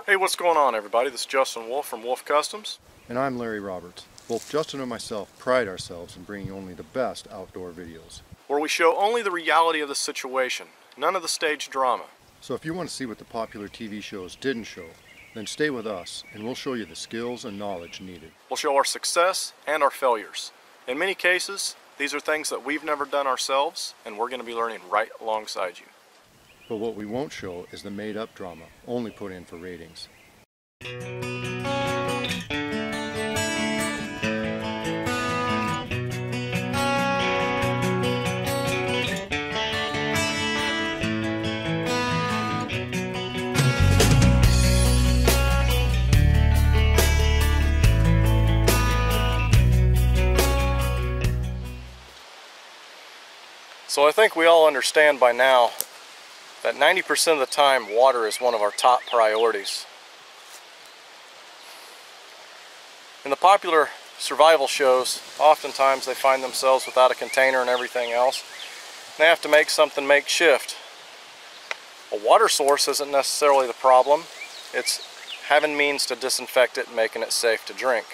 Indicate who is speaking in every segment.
Speaker 1: Hey, what's going on, everybody? This is Justin Wolf from Wolf Customs.
Speaker 2: And I'm Larry Roberts. Both Justin and myself pride ourselves in bringing only the best outdoor videos,
Speaker 1: where we show only the reality of the situation, none of the staged drama.
Speaker 2: So if you want to see what the popular TV shows didn't show, then stay with us and we'll show you the skills and knowledge needed.
Speaker 1: We'll show our success and our failures. In many cases, these are things that we've never done ourselves, and we're going to be learning right alongside you.
Speaker 2: But what we won't show is the made-up drama, only put in for ratings.
Speaker 1: So I think we all understand by now that 90% of the time water is one of our top priorities. In the popular survival shows, oftentimes they find themselves without a container and everything else. They have to make something makeshift. A water source isn't necessarily the problem. It's having means to disinfect it and making it safe to drink.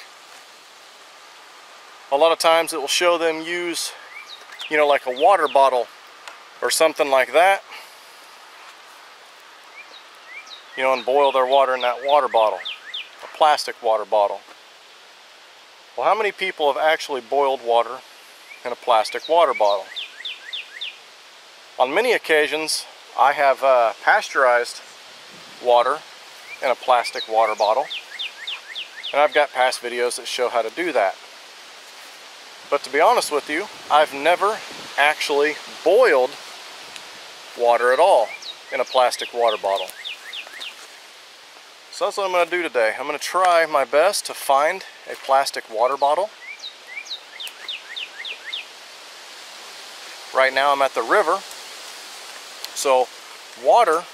Speaker 1: A lot of times it will show them use, like a water bottle or something like that, and boil their water in that water bottle, a plastic water bottle. Well, how many people have actually boiled water in a plastic water bottle? On many occasions, I have pasteurized water in a plastic water bottle, and I've got past videos that show how to do that. But to be honest with you, I've never actually boiled water at all in a plastic water bottle. So that's what I'm going to do today. I'm going to try my best to find a plastic water bottle. Right now I'm at the river, so water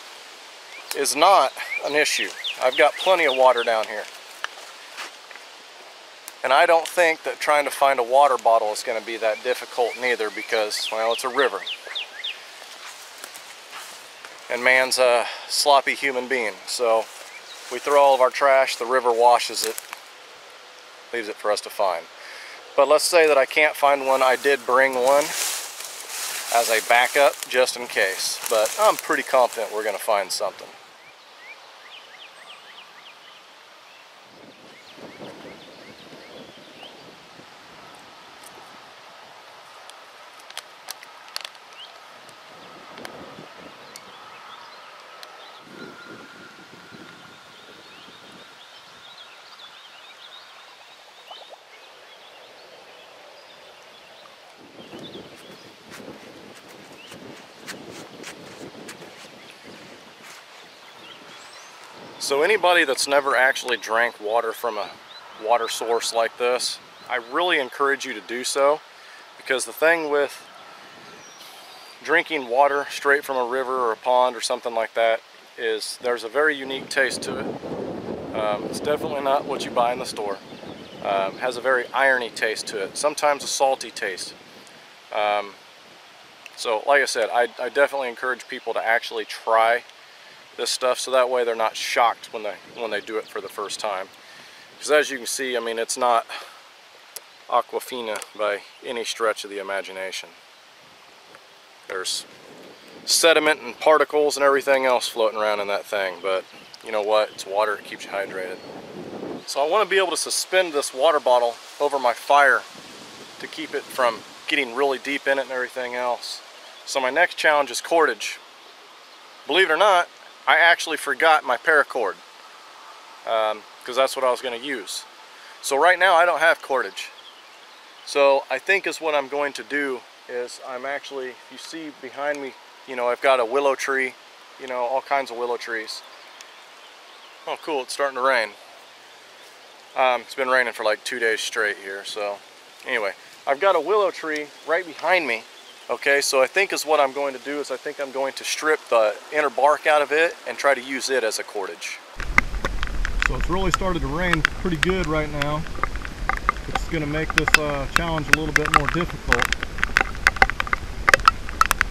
Speaker 1: is not an issue. I've got plenty of water down here. And I don't think that trying to find a water bottle is going to be that difficult neither, because, well, it's a river. And man's a sloppy human being, so we throw all of our trash, the river washes it, leaves it for us to find. But let's say that I can't find one. I did bring one as a backup just in case, but I'm pretty confident we're going to find something. So anybody that's never actually drank water from a water source like this, I really encourage you to do so, because the thing with drinking water straight from a river or a pond or something like that is there's a very unique taste to it. It's definitely not what you buy in the store. It has a very irony taste to it, sometimes a salty taste. So like I said, I definitely encourage people to actually try this stuff, so that way they're not shocked when they do it for the first time. Because as you can see, I mean, it's not Aquafina by any stretch of the imagination. There's sediment and particles and everything else floating around in that thing, but you know what? It's water, it keeps you hydrated. So I want to be able to suspend this water bottle over my fire to keep it from getting really deep in it and everything else. So my next challenge is cordage. Believe it or not, I actually forgot my paracord, because that's what I was going to use. So right now I don't have cordage. So I think is what I'm going to do is I'm actually, if you see behind me, I've got a willow tree, all kinds of willow trees. Oh cool, it's starting to rain. It's been raining for like 2 days straight here, so anyway, I've got a willow tree right behind me. Okay, so I think is what I'm going to do is I think I'm going to strip the inner bark out of it and try to use it as a cordage. So it's really started to rain pretty good right now. It's going to make this challenge a little bit more difficult.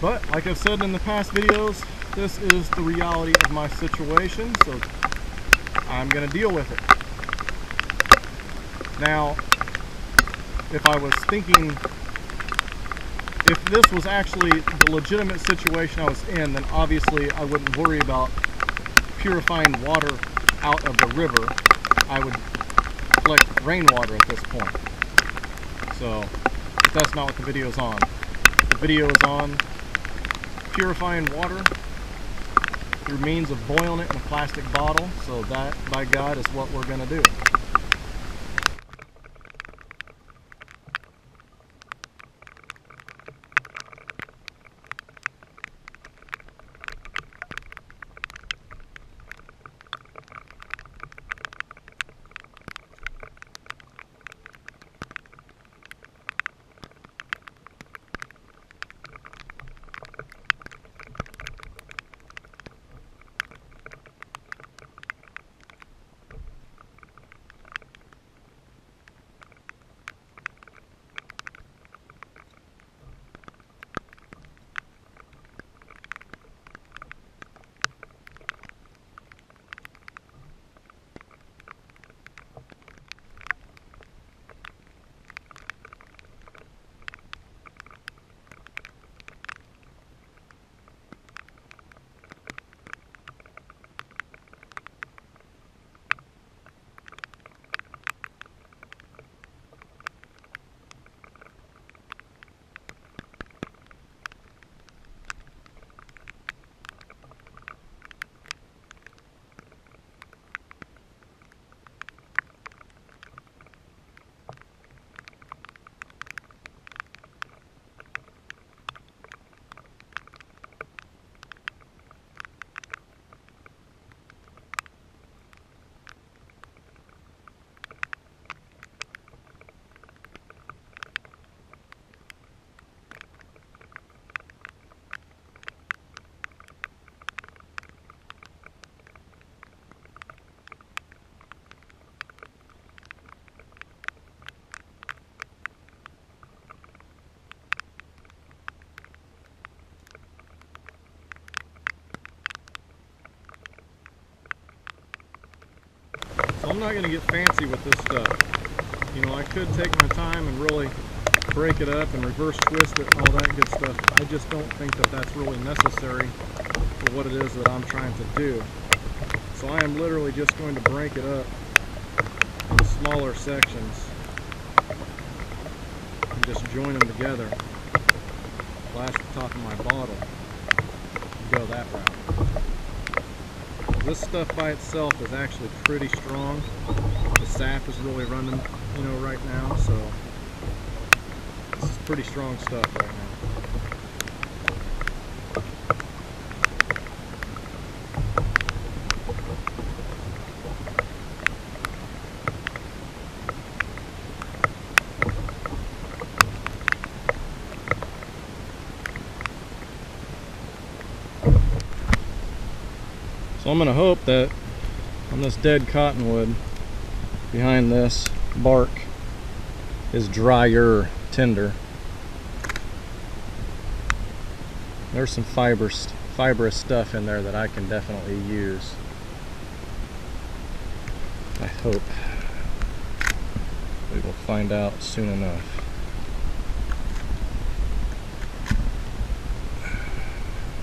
Speaker 1: But like I've said in the past videos, this is the reality of my situation. So
Speaker 3: I'm going to deal with it. Now, if I was thinking, if this was actually the legitimate situation I was in, then obviously I wouldn't worry about purifying water out of the river. I would collect rainwater at this point. So, but that's not what the video is on. The video is on purifying water through means of boiling it in a plastic bottle. So that, by God, is what we're going to do. So I'm not going to get fancy with this stuff. You know, I could take my time and really break it up and reverse twist it and all that good stuff. I just don't think that that's really necessary for what it is that I'm trying to do. So I am literally just going to break it up in smaller sections and just join them together, flash the top of my bottle, and go that route. This stuff by itself is actually pretty strong. The sap is really running, you know, right now, so this is pretty strong stuff right now. So I'm going to hope that on this dead cottonwood behind this bark is drier tinder. There's some fibrous stuff in there that I can definitely use. I hope. We will find out soon enough.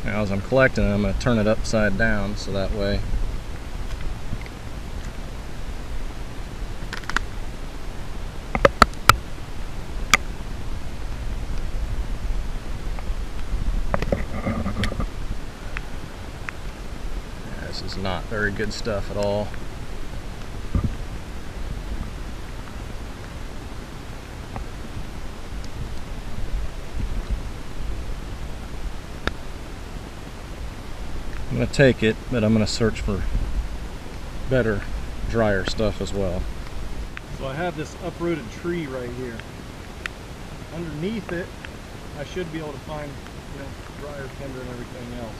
Speaker 3: Now as I'm collecting it, I'm going to turn it upside down so that way this is not very good stuff at all. I'm going to take it, but I'm going to search for better, drier stuff as well. So I have this uprooted tree right here. Underneath it, I should be able to find, you know, drier tinder and everything else.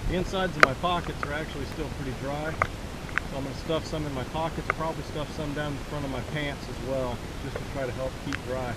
Speaker 3: The insides of my pockets are actually still pretty dry, so I'm going to stuff some in my pockets, probably stuff some down the front of my pants as well, just to try to help keep dry.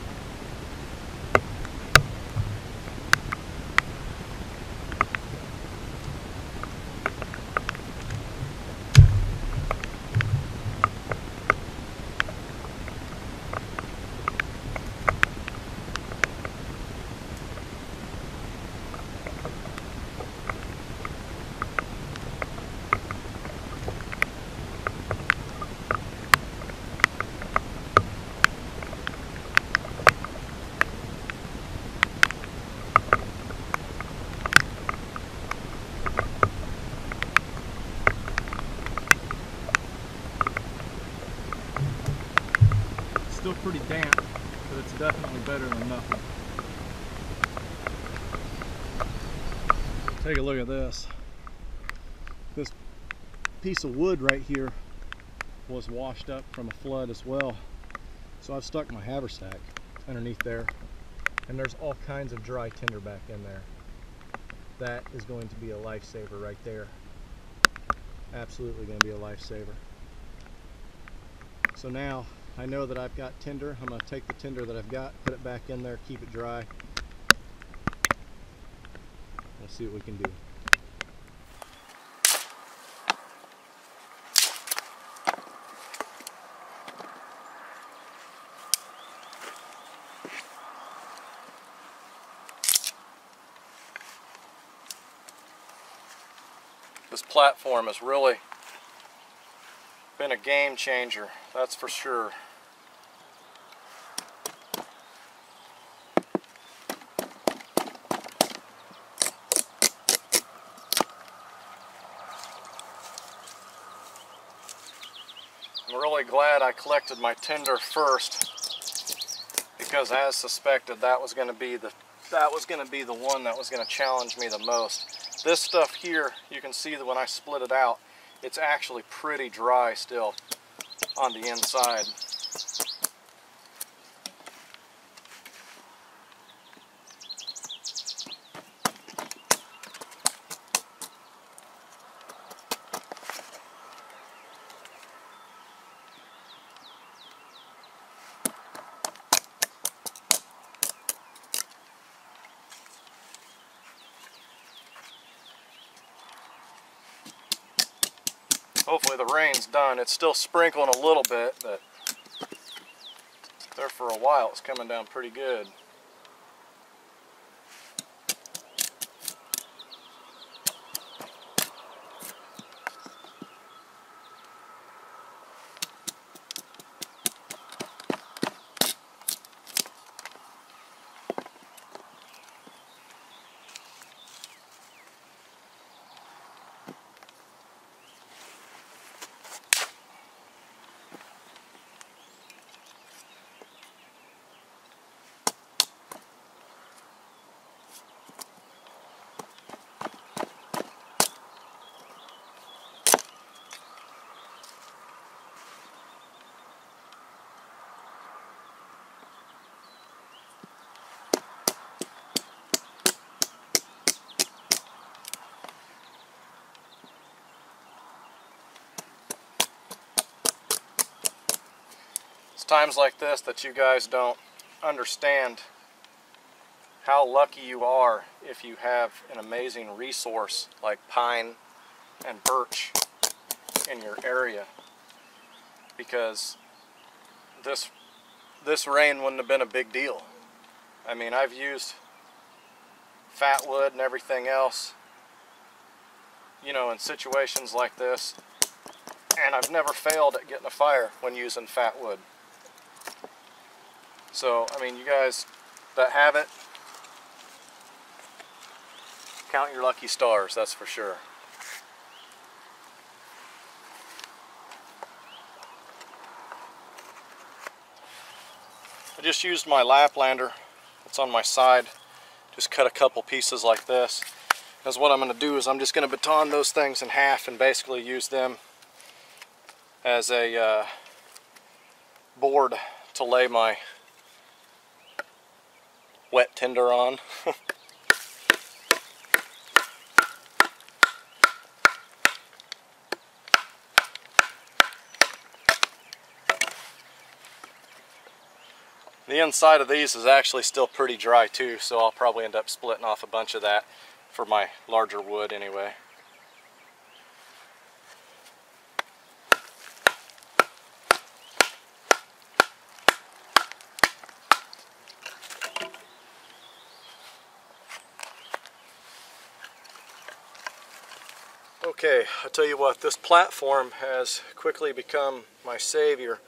Speaker 3: still pretty damp, but it's definitely better than nothing. Take a look at this. This piece of wood right here was washed up from a flood as well. So I've stuck my haversack underneath there, and there's all kinds of dry tinder back in there. That is going to be a lifesaver right there. Absolutely going to be a lifesaver. So now I know that I've got tinder. I'm going to take the tinder that I've got, put it back in there, keep it dry. We'll see what we can do.
Speaker 1: This platform has really been a game changer, that's for sure. I'm really glad I collected my tinder first, because as suspected, that was going to be the one that was going to challenge me the most. This stuff here, you can see that when I split it out, it's actually pretty dry still on the inside. Hopefully the rain's done. It's still sprinkling a little bit, but there for a while it's coming down pretty good. Times like this that you guys don't understand how lucky you are if you have an amazing resource like pine and birch in your area, because this rain wouldn't have been a big deal. I mean, I've used fat wood and everything else, you know, in situations like this, and I've never failed at getting a fire when using fat wood. So, I mean, you guys that have it, count your lucky stars, that's for sure. I just used my Laplander. It's on my side. Just cut a couple pieces like this. Because what I'm going to do is I'm just going to baton those things in half and basically use them as a board to lay my wet tinder on. The inside of these is actually still pretty dry too, so I'll probably end up splitting off a bunch of that for my larger wood anyway. Okay, I'll tell you what, this platform has quickly become my savior.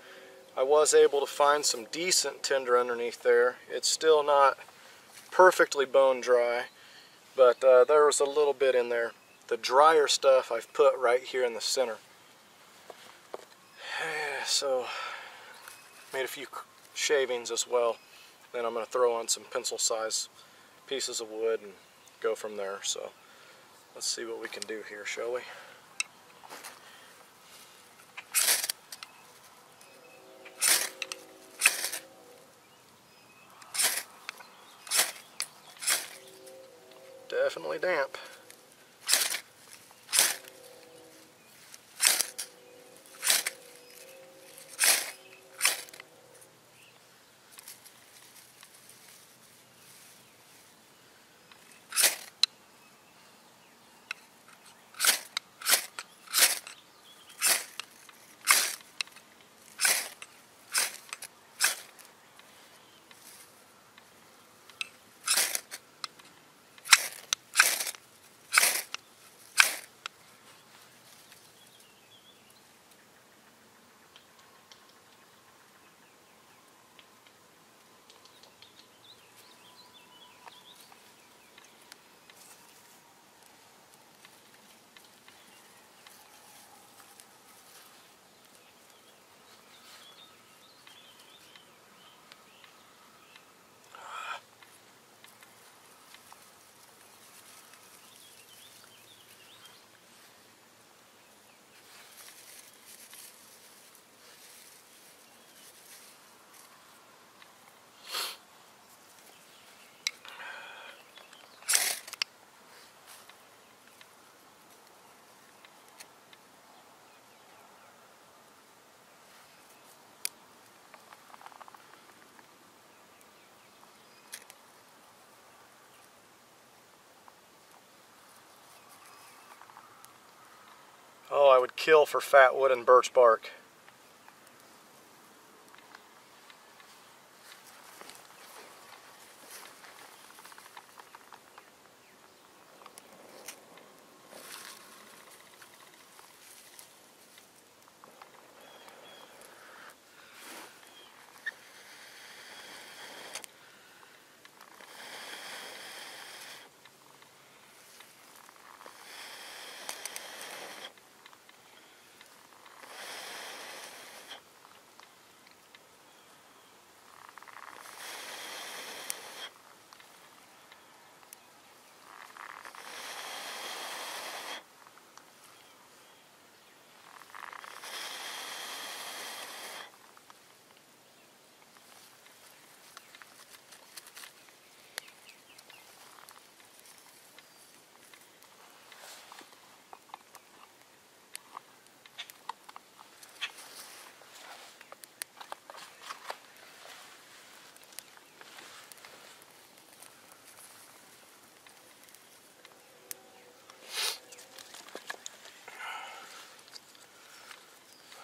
Speaker 1: I was able to find some decent tinder underneath there. It's still not perfectly bone dry, but there was a little bit in there. The drier stuff I've put right here in the center. So, made a few shavings as well. Then I'm going to throw on some pencil size pieces of wood and go from there. So let's see what we can do here, shall we? Definitely damp. Oh, I would kill for fat wood and birch bark.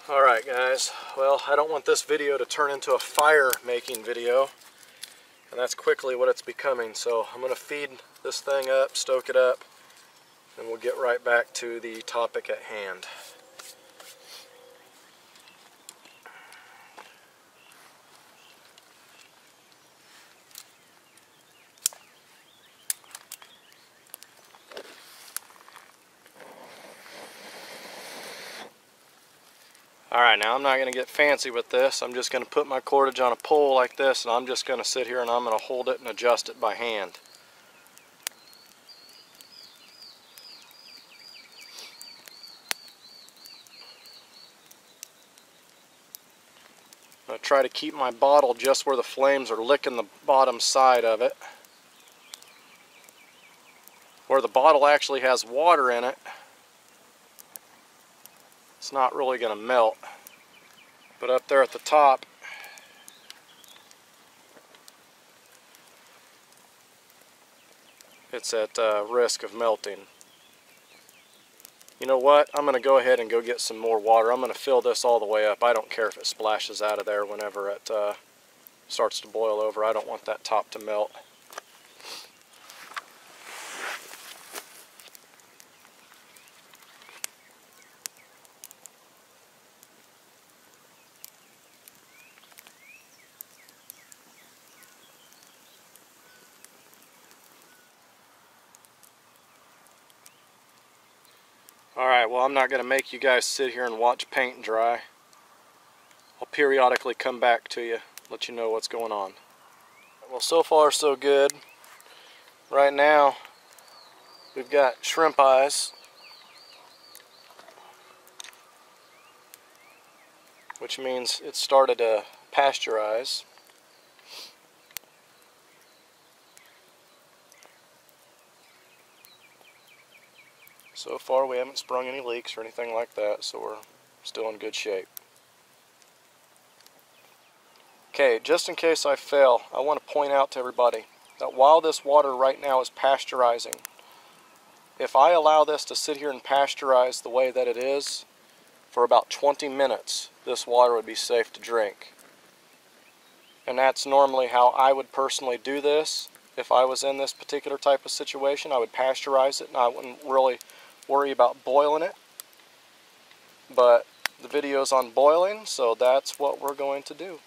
Speaker 1: Alright guys, well, I don't want this video to turn into a fire making video, and that's quickly what it's becoming. So I'm going to feed this thing up, stoke it up, and we'll get right back to the topic at hand. Alright, now I'm not going to get fancy with this. I'm just going to put my cordage on a pole like this, and I'm just going to sit here and I'm going to hold it and adjust it by hand. I'm going to try to keep my bottle just where the flames are licking the bottom side of it. Where the bottle actually has water in it, it's not really going to melt. But up there at the top, it's at risk of melting. You know what? I'm going to go ahead and go get some more water. I'm going to fill this all the way up. I don't care if it splashes out of there whenever it starts to boil over. I don't want that top to melt. Alright, well, I'm not going to make you guys sit here and watch paint dry. I'll periodically come back to you. let you know what's going on. Well, so far so good. Right now we've got shrimp eyes, which means it started to pasteurize. So far we haven't sprung any leaks or anything like that, so we're still in good shape. Okay, just in case I fail, I want to point out to everybody that while this water right now is pasteurizing, if I allow this to sit here and pasteurize the way that it is for about 20 minutes, this water would be safe to drink. And that's normally how I would personally do this. If I was in this particular type of situation, I would pasteurize it and I wouldn't really worry about boiling it. But the video's on boiling, so that's what we're going to do.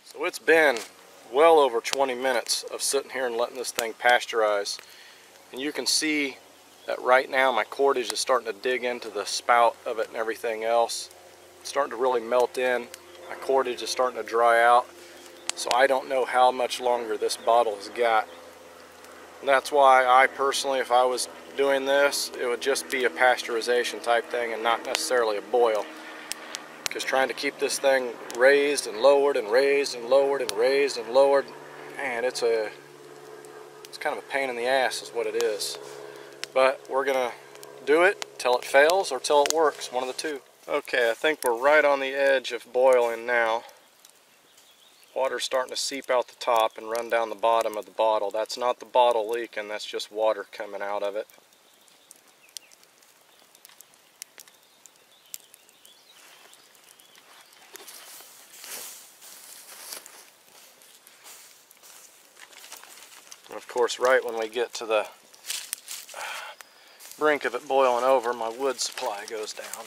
Speaker 1: So it's been well over 20 minutes of sitting here and letting this thing pasteurize. And you can see that right now my cordage is starting to dig into the spout of it and everything else. It's starting to really melt in. My cordage is starting to dry out. So I don't know how much longer this bottle has got. And that's why I personally, if I was doing this, it would just be a pasteurization type thing and not necessarily a boil. Because trying to keep this thing raised and lowered and raised and lowered and raised and lowered, man, it's kind of a pain in the ass is what it is. But we're gonna do it till it fails or till it works, one of the two. Okay, I think we're right on the edge of boiling now. Water's starting to seep out the top and run down the bottom of the bottle. That's not the bottle leaking, that's just water coming out of it. And of course, right when we get to the brink of it boiling over, my wood supply goes down.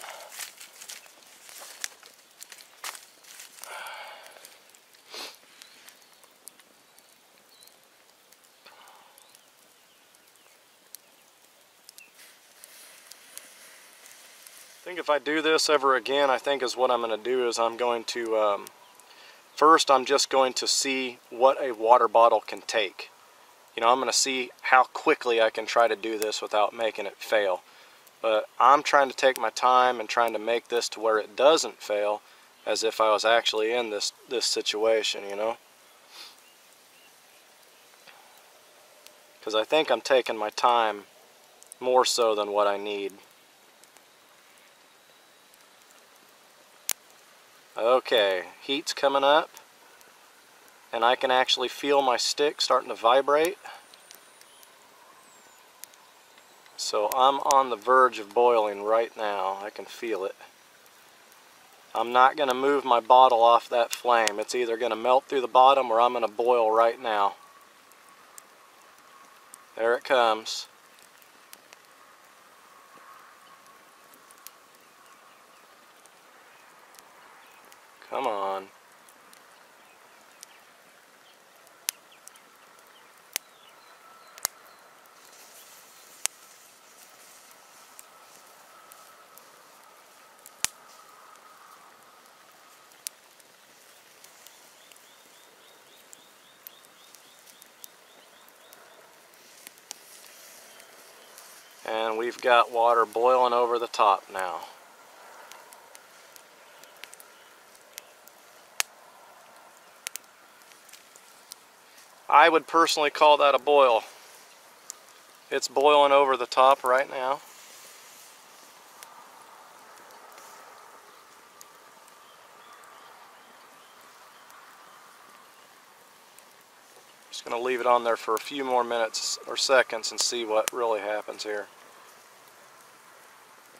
Speaker 1: I think if I do this ever again, I think is what I'm going to do is I'm going to, first I'm just going to see what a water bottle can take. You know, I'm going to see how quickly I can try to do this without making it fail. But I'm trying to take my time and trying to make this to where it doesn't fail, as if I was actually in this situation, you know. Because I think I'm taking my time more so than what I need. Okay, heat's coming up, and I can actually feel my stick starting to vibrate. So I'm on the verge of boiling right now. I can feel it. I'm not going to move my bottle off that flame. It's either going to melt through the bottom or I'm going to boil right now. There it comes. Come on. And we've got water boiling over the top now. I would personally call that a boil. It's boiling over the top right now. Just going to leave it on there for a few more minutes or seconds and see what really happens here.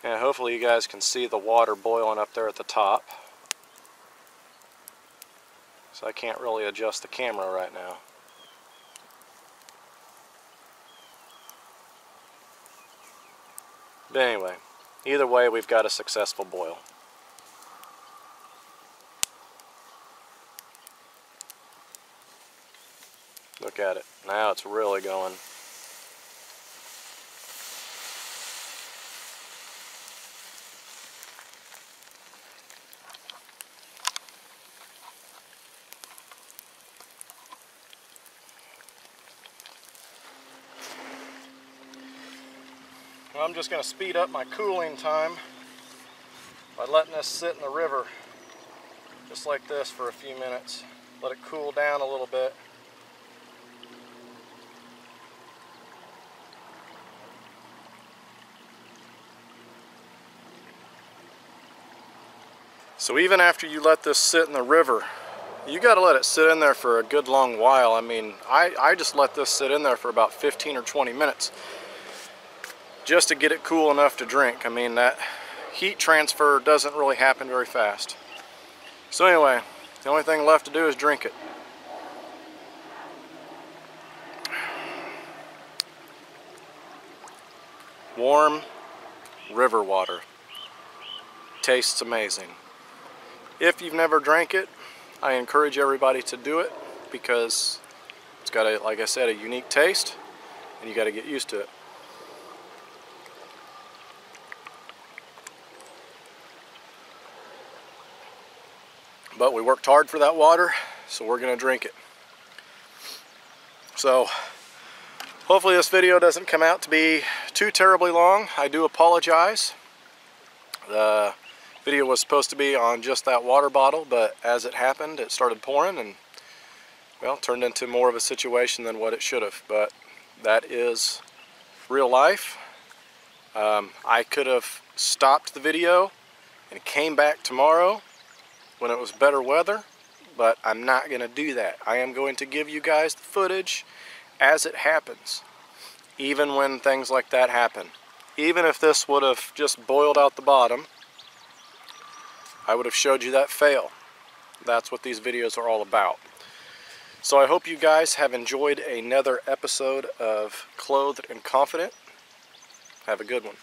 Speaker 1: And hopefully you guys can see the water boiling up there at the top. So I can't really adjust the camera right now. But anyway, either way, we've got a successful boil. Look at it. Now it's really going. And I'm just going to speed up my cooling time by letting this sit in the river just like this for a few minutes. Let it cool down a little bit. So even after you let this sit in the river, you got to let it sit in there for a good long while. I mean, I just let this sit in there for about 15 or 20 minutes just to get it cool enough to drink. I mean, that heat transfer doesn't really happen very fast. So anyway, the only thing left to do is drink it. Warm river water. Tastes amazing. If you've never drank it, I encourage everybody to do it because it's got a, like I said, a unique taste, and you got to get used to it. But we worked hard for that water, so we're going to drink it. So hopefully this video doesn't come out to be too terribly long. I do apologize. The video was supposed to be on just that water bottle, but as it happened, it started pouring and, well, turned into more of a situation than what it should have. But that is real life. I could have stopped the video and came back tomorrow when it was better weather, but I'm not going to do that. I am going to give you guys the footage as it happens, even when things like that happen. Even if this would have just boiled out the bottom, I would have showed you that fail. That's what these videos are all about. So I hope you guys have enjoyed another episode of Clothed and Confident. Have a good one.